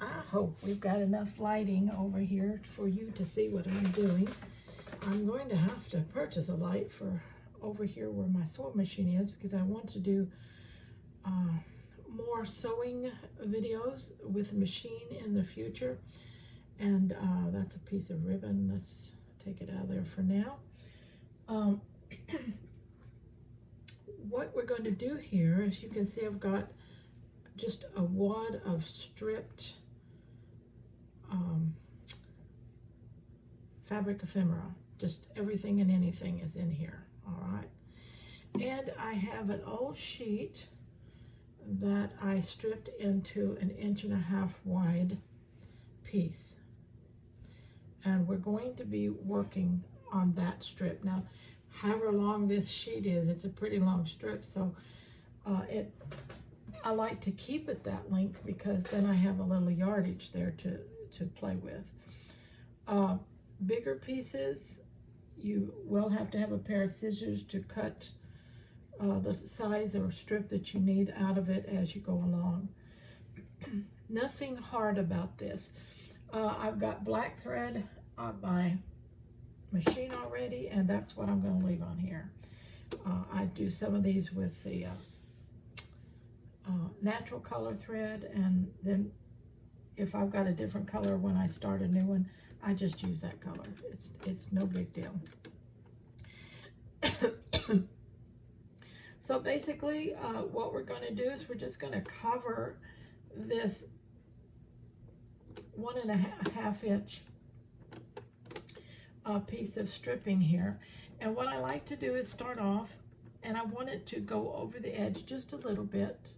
I hope we've got enough lighting over here for you to see what I'm doing. I'm going to have to purchase a light for over here where my sewing machine is, because I want to do more sewing videos with a machine in the future. And that's a piece of ribbon. Let's take it out of there for now. What we're going to do here, as you can see, I've got just a wad of stripped fabric ephemera. Just everything and anything is in here, all right? And I have an old sheet that I stripped into an 1.5 inch wide piece. And we're going to be working on that strip. Now, however long this sheet is, it's a pretty long strip, so I like to keep it that length because then I have a little yardage there to play with. Bigger pieces, you will have to have a pair of scissors to cut the size or strip that you need out of it as you go along. Nothing hard about this. I've got black thread on my machine already, and that's what I'm going to leave on here. I do some of these with the natural color thread, and then if I've got a different color when I start a new one, I just use that color. It's no big deal. So basically what we're going to do is we're just going to cover this 1.5 inch piece of stripping here. And what I like to do is start off, and I want it to go over the edge just a little bit.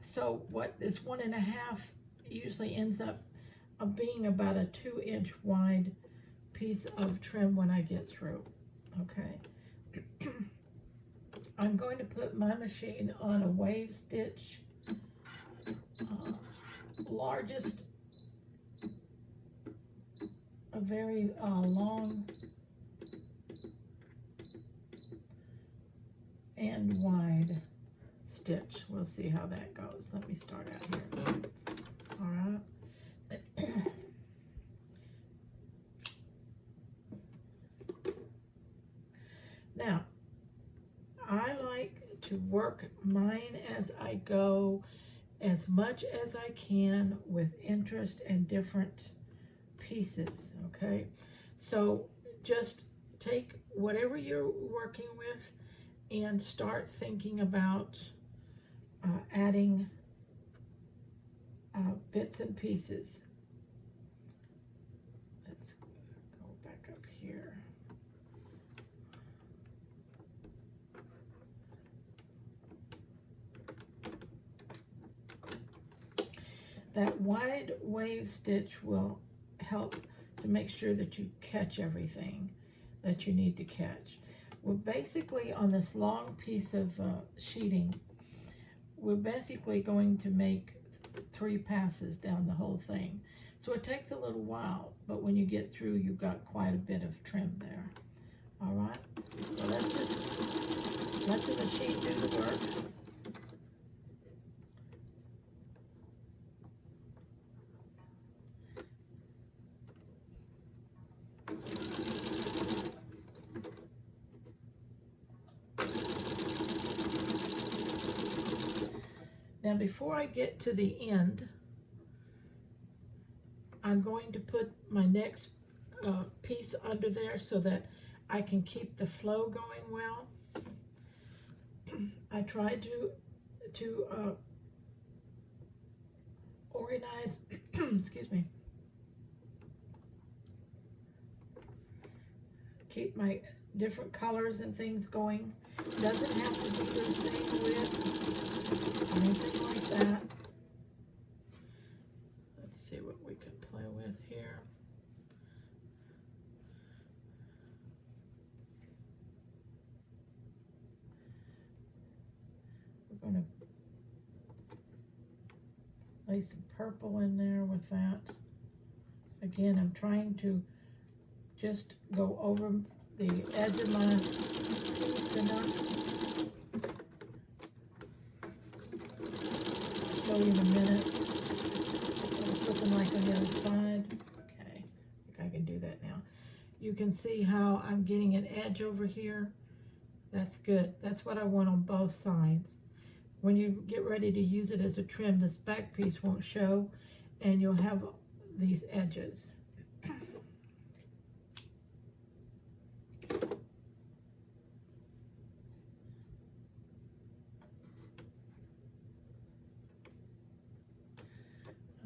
So what this 1.5 usually ends up being about a 2 inch wide piece of trim when I get through. Okay. I'm going to put my machine on a wave stitch, largest, a very long and wide stitch. We'll see how that goes. Let me start out here. All right. Now, I like to work mine as I go, as much as I can, with interest and different pieces, okay? So just take whatever you're working with and start thinking about adding bits and pieces. Let's go back up here. That wide wave stitch will help to make sure that you catch everything that you need to catch. We're basically on this long piece of sheeting, we're basically going to make 3 passes down the whole thing. So it takes a little while, but when you get through, you've got quite a bit of trim there. All right, so let's just let the machine do the work. Now, before I get to the end, I'm going to put my next piece under there so that I can keep the flow going well. I tried to organize, excuse me, keep my different colors and things going. Doesn't have to be the same width, anything like that. Let's see what we can play with here. We're going to lay some purple in there with that. Again, I'm trying to just go over the edge of my piece enough. I'll show you in a minute. Let's look You can see how I'm getting an edge over here. That's good. That's what I want on both sides. When you get ready to use it as a trim, this back piece won't show, and you'll have these edges.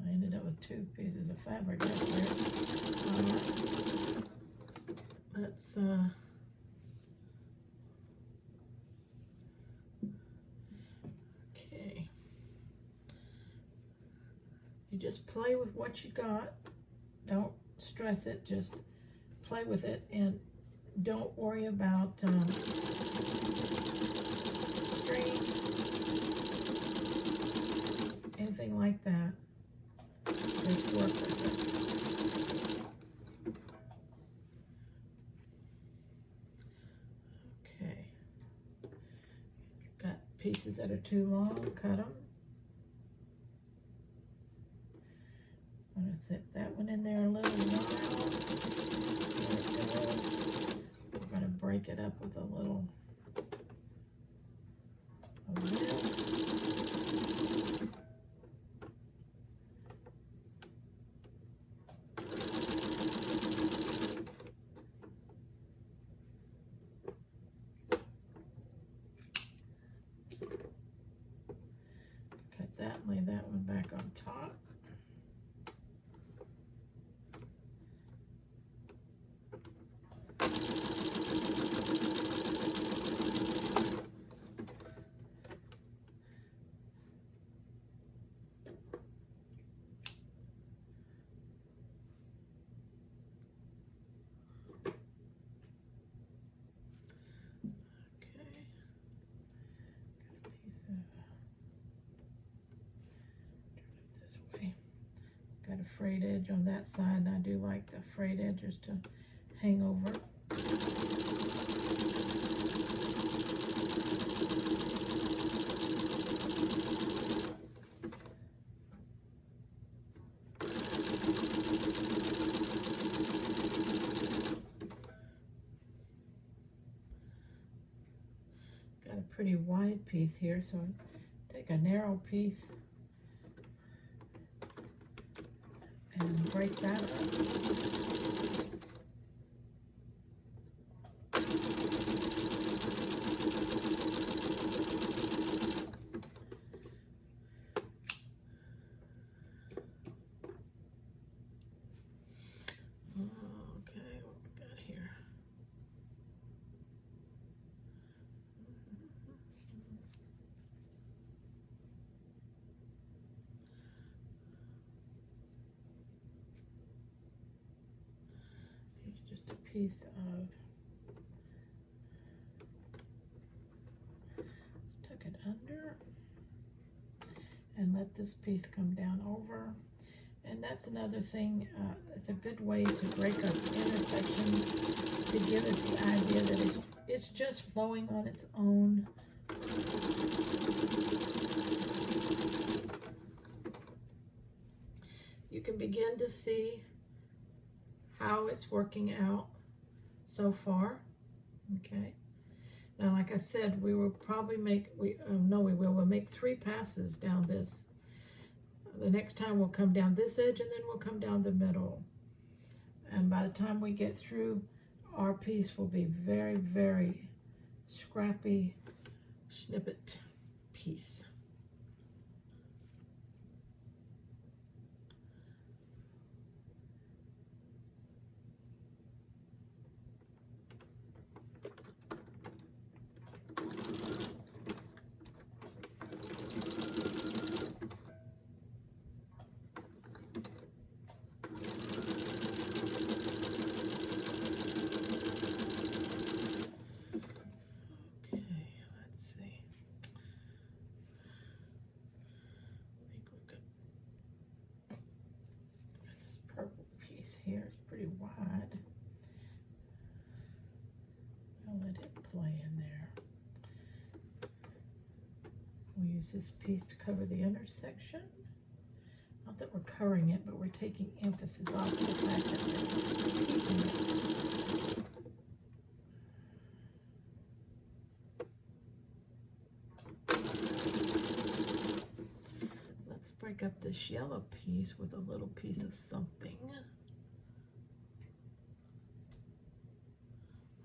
I ended up with 2 pieces of fabric. That's weird. Let's okay. You just play with what you got. Don't stress it. Just play with it, and don't worry about strings, anything like that. Just work with it. Okay. Got pieces that are too long, cut them. I'm going to set that one in there a little while. We're going to break it up with a little of this. Cut that and lay that one back on top. Got a frayed edge on that side, and I do like the frayed edges to hang over. Got a pretty wide piece here, so take a narrow piece and break that up. Okay, what we got here? Just a piece of, just tuck it under and let this piece come down over. And that's another thing, it's a good way to break up intersections to give it the idea that it's just flowing on its own. You can begin to see how it's working out so far. Okay, now like I said, we will probably make, we'll make 3 passes down this. The next time we'll come down this edge, and then we'll come down the middle, and by the time we get through, our piece will be very, very scrappy snippet piece. Here is pretty wide. I'll let it play in there. We'll use this piece to cover the intersection. Not that we're covering it, but we're taking emphasis off the fact that we're piecing it. break up this yellow piece with a little piece of something.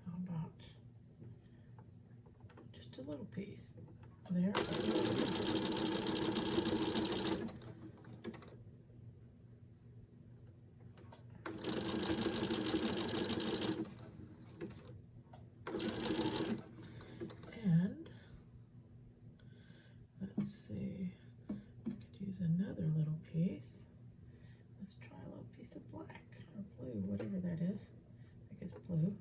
How about just a little piece there? And let's see, I could use another little piece. Let's try a little piece of black or blue, whatever that is. I think it's blue.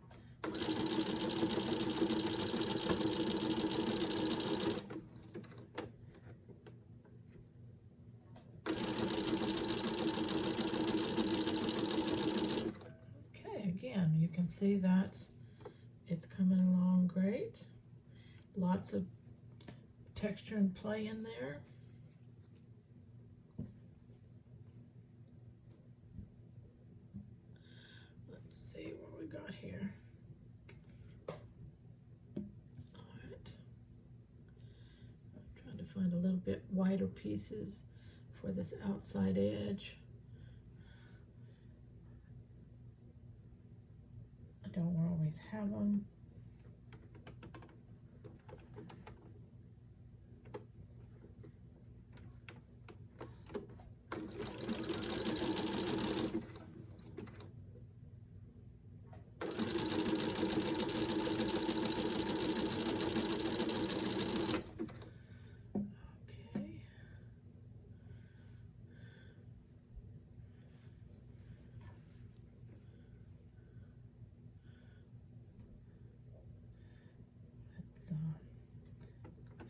Okay, again, you can see that it's coming along great. Lots of texture and play in there. Let's see what we got here. All right. I'm trying to find a little bit wider pieces for this outside edge. I don't always have them.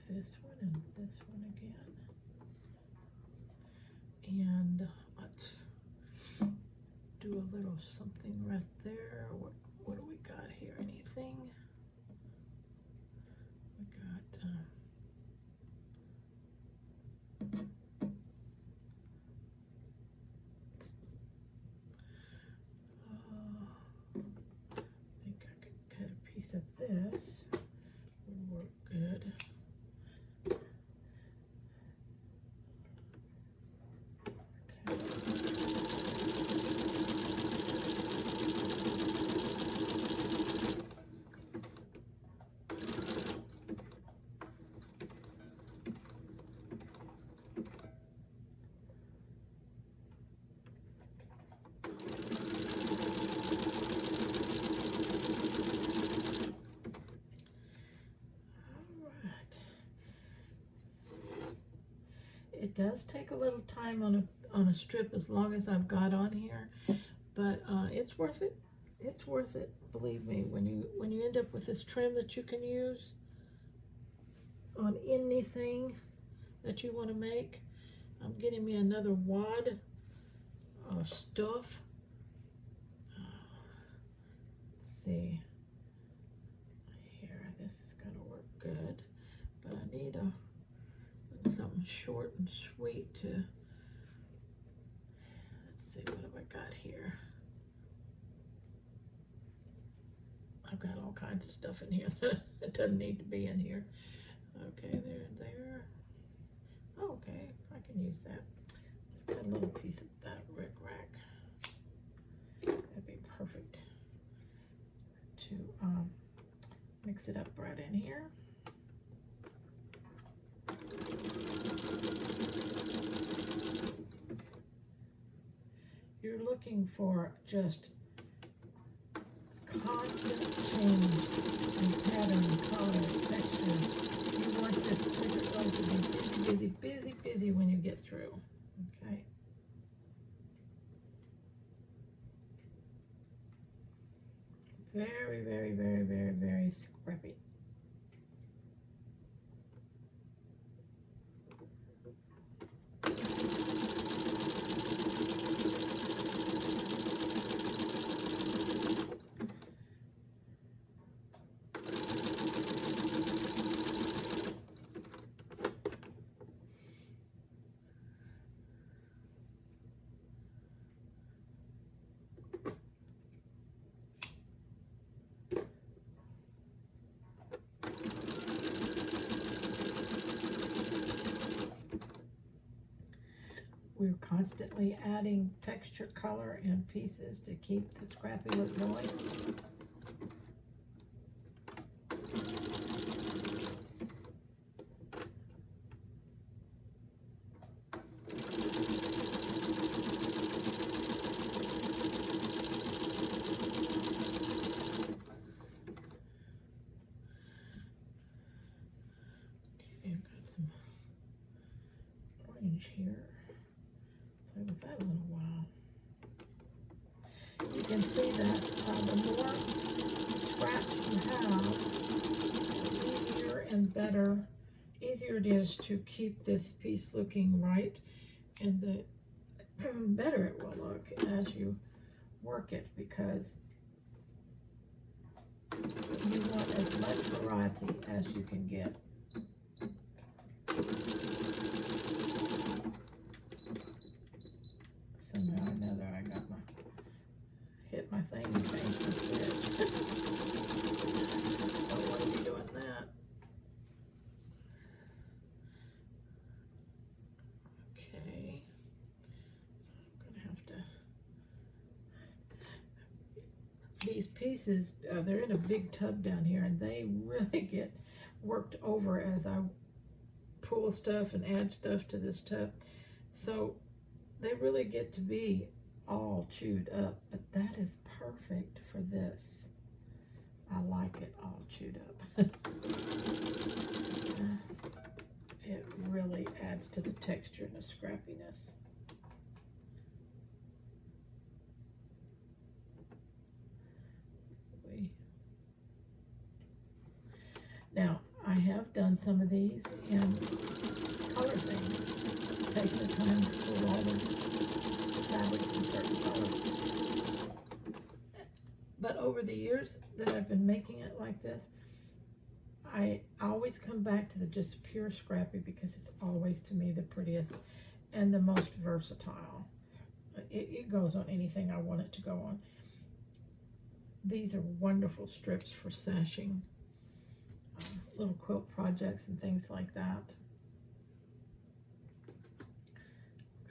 This one and this one again, and let's do a little something right there. What do we got here? Anything? We got I think I could cut a piece of this. Would work good. It does take a little time on a strip as long as I've got on here, but it's worth it. It's worth it, believe me. When you end up with this trim that you can use on anything that you want to make. I'm getting me another wad of stuff. Let's see. Here, this is going to work good, but I need something short and sweet to, let's see, what have I got here? I've got all kinds of stuff in here that doesn't need to be in here. Okay, there. Okay, I can use that. Let's cut a little piece of that rickrack. That'd be perfect to mix it up right in here. You're looking for just constant change in pattern, color, texture. You want this secret row to be busy when you get through, okay? Very scrappy. we're constantly adding texture, color, and pieces to keep the scrappy look going. Here, play with that a little while. You can see that the more scraps you have, the easier and easier it is to keep this piece looking right, and the better it will look as you work it, because you want as much variety as you can get. Somehow or another I got hit my thing and changed my stitch. Don't want to be doing that. Okay. I'm gonna have to. These pieces, they're in a big tub down here, and they really get worked over as I pull stuff and add stuff to this tub. So they really get to be all chewed up, but that is perfect for this. I like it all chewed up. It really adds to the texture and the scrappiness. Now, I have done some of these in color things, taking the time to pull all the fabrics in certain colors. But over the years that I've been making it like this, I always come back to the just pure scrappy, because it's always, to me, the prettiest and the most versatile. It goes on anything I want it to go on. These are wonderful strips for sashing little quilt projects and things like that.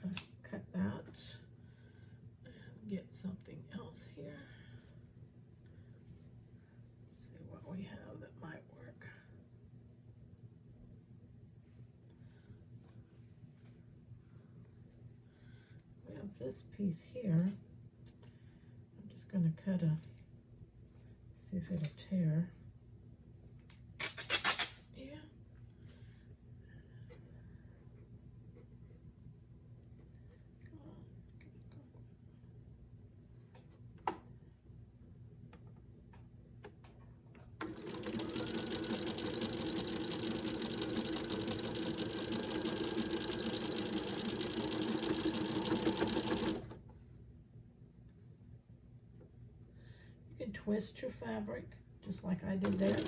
I'm going to cut that and get something else here. Let's see what we have that might work. We have this piece here. I'm just going to cut see if it'll tear. Twist your fabric just like I did there.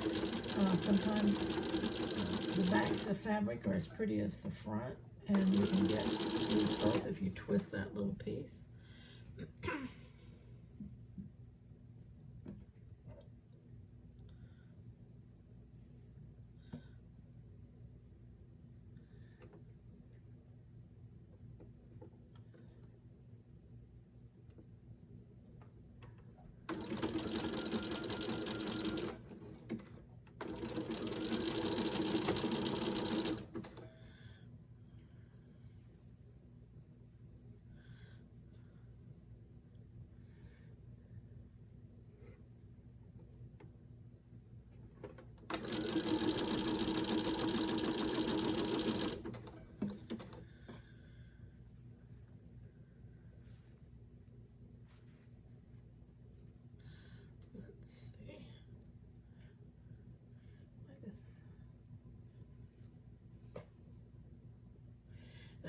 Sometimes the backs of fabric are as pretty as the front, and you can get these both if you twist that little piece.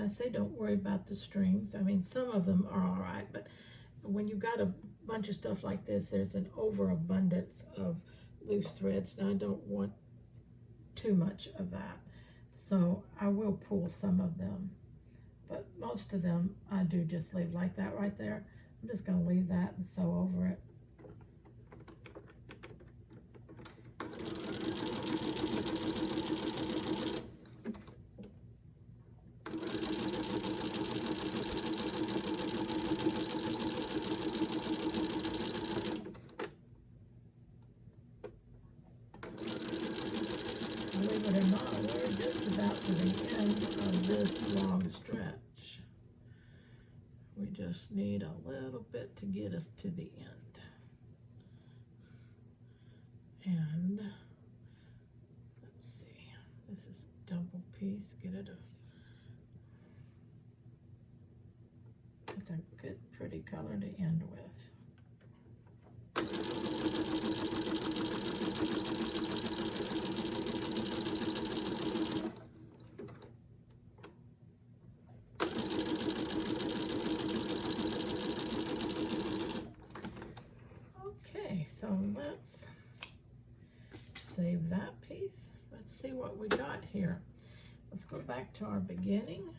I say don't worry about the strings. I mean, some of them are all right, but when you've got a bunch of stuff like this, there's an overabundance of loose threads, and I don't want too much of that. So I will pull some of them, but most of them I do just leave like that right there. I'm just going to leave that and sew over it. We just need a little bit to get us to the end. And let's see, this is a double piece. Get it it's a good, pretty color to end with. Okay, so let's save that piece. Let's see what we got here. Let's go back to our beginning.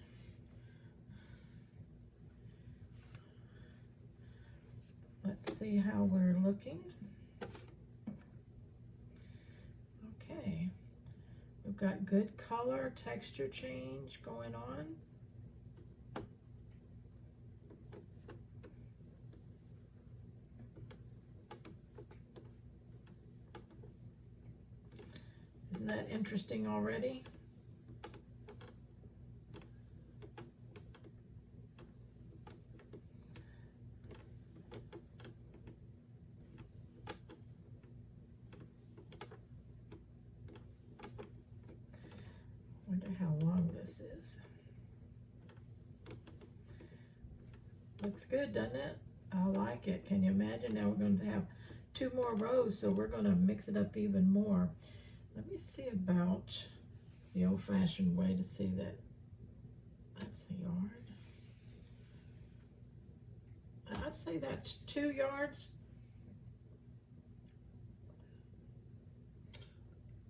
Let's see how we're looking. Okay, we've got good color, texture change going on. Isn't that interesting already? Wonder how long this is. Looks good, doesn't it? I like it. Can you imagine? Now we're going to have 2 more rows, so we're going to mix it up even more. Let me see about the old-fashioned way to see that. That's the yard. I'd say that's 2 yards.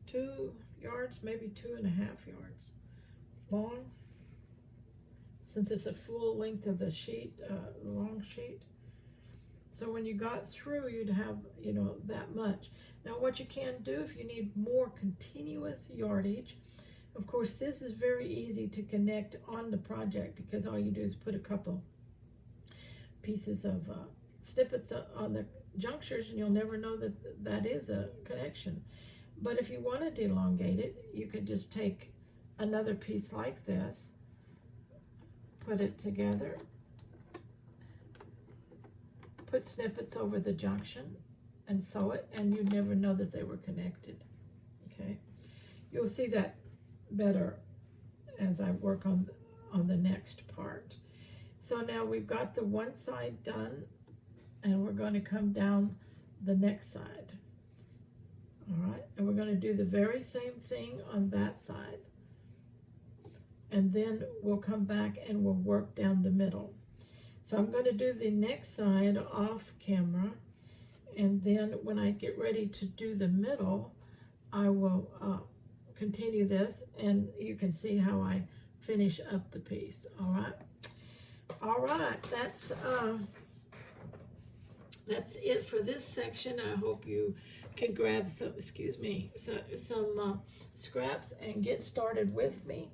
2 yards, maybe 2.5 yards long. Since it's a full length of the sheet, the long sheet. So when you got through, you'd have, you know, that much. Now what you can do if you need more continuous yardage, of course this is very easy to connect on the project because all you do is put a couple pieces of snippets on the junctures and you'll never know that that is a connection. But if you wanted to elongate it, you could just take another piece like this, put it together, put snippets over the junction and sew it, and you'd never know that they were connected. Okay, you'll see that better as I work on the next part. So now we've got the one side done, and we're going to come down the next side. All right, and we're going to do the very same thing on that side, and then we'll come back and we'll work down the middle. So I'm going to do the next side off camera, and then when I get ready to do the middle, I will continue this, and you can see how I finish up the piece. All right, that's it for this section. I hope you can grab some, some scraps and get started with me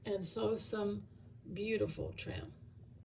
and sew some beautiful trim.